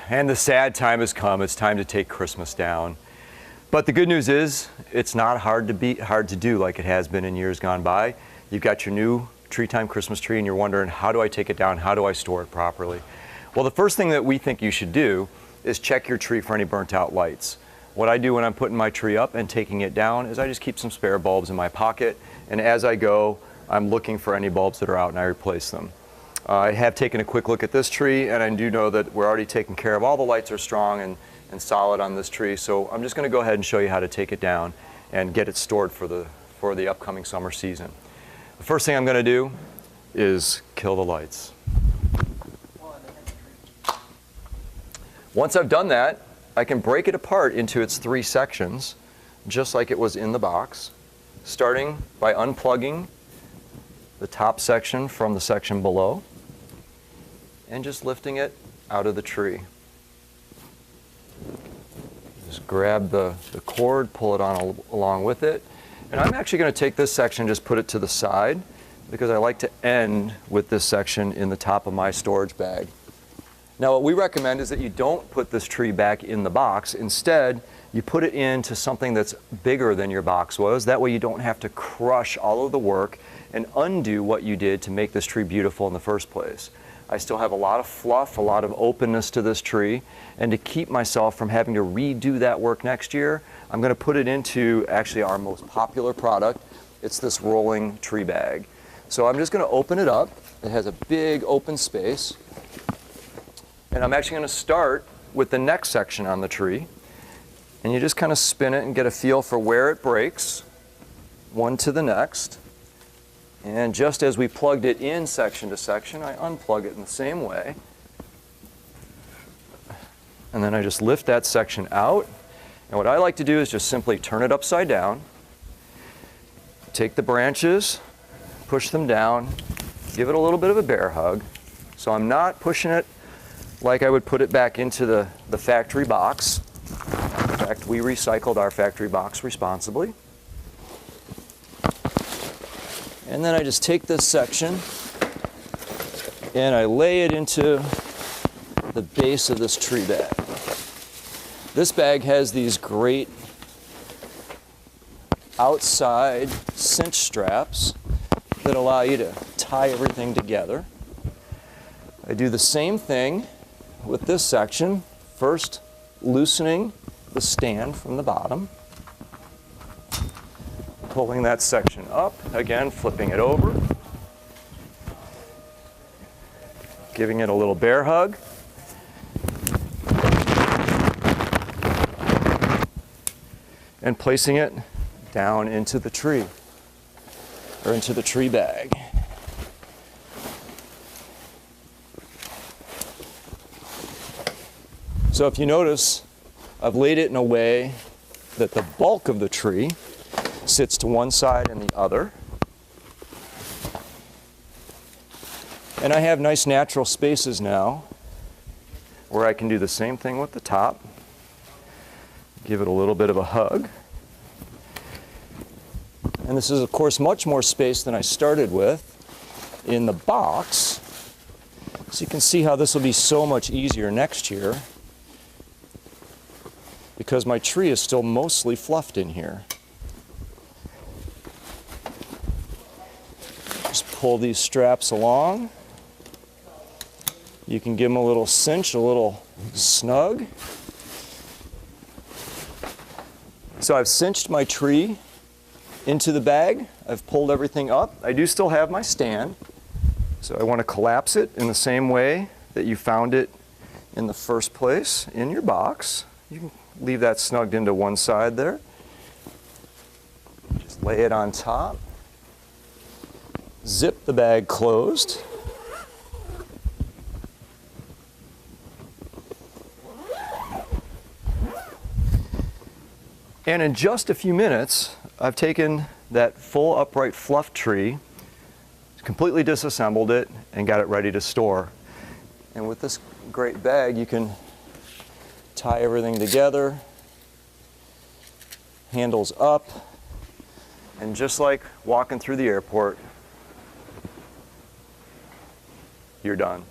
and the sad time has come. It's time to take Christmas down. But the good news is, it's not hard to do like it has been in years gone by. You've got your new Tree Time Christmas tree and you're wondering, how do I take it down? How do I store it properly? Well, the first thing that we think you should do is check your tree for any burnt out lights. What I do when I'm putting my tree up and taking it down is I just keep some spare bulbs in my pocket, and as I go, I'm looking for any bulbs that are out and I replace them. I have taken a quick look at this tree, and I do know that we're already taking care of all the lights are strong and solid on this tree, so I'm just going to go ahead and show you how to take it down and get it stored for the upcoming summer season. The first thing I'm going to do is kill the lights. Once I've done that, I can break it apart into its 3 sections, just like it was in the box, starting by unplugging the top section from the section below and just lifting it out of the tree. Just grab the cord, pull it on along with it. And I'm actually going to take this section, just put it to the side, because I like to end with this section in the top of my storage bag. Now what we recommend is that you don't put this tree back in the box. Instead, you put it into something that's bigger than your box was. That way you don't have to crush all of the work and undo what you did to make this tree beautiful in the first place. I still have a lot of fluff, a lot of openness to this tree, and to keep myself from having to redo that work next year, I'm going to put it into actually our most popular product. It's this rolling tree bag. So I'm just going to open it up. It has a big open space. And I'm actually going to start with the next section on the tree. And you just kind of spin it and get a feel for where it breaks, one to the next. And just as we plugged it in section to section, I unplug it in the same way. And then I just lift that section out. And what I like to do is just simply turn it upside down, take the branches, push them down, give it a little bit of a bear hug. So I'm not pushing it like I would put it back into the factory box. In fact, we recycled our factory box responsibly. And then I just take this section and I lay it into the base of this tree bag. This bag has these great outside cinch straps that allow you to tie everything together. I do the same thing with this section, first loosening the stand from the bottom, pulling that section up, again flipping it over, giving it a little bear hug, and placing it down into the tree, or into the tree bag. So if you notice, I've laid it in a way that the bulk of the tree sits to one side and the other. And I have nice natural spaces now where I can do the same thing with the top. Give it a little bit of a hug. And this is, of course, much more space than I started with in the box. So you can see how this will be so much easier next year, because my tree is still mostly fluffed in here. Just pull these straps along. You can give them a little cinch, a little snug. So I've cinched my tree into the bag. I've pulled everything up. I do still have my stand. So I want to collapse it in the same way that you found it in the first place in your box. You can leave that snugged into one side there. Just lay it on top. Zip the bag closed. And in just a few minutes, I've taken that full upright fluff tree, completely disassembled it, and got it ready to store. And with this great bag, you can tie everything together, handles up, and just like walking through the airport, you're done.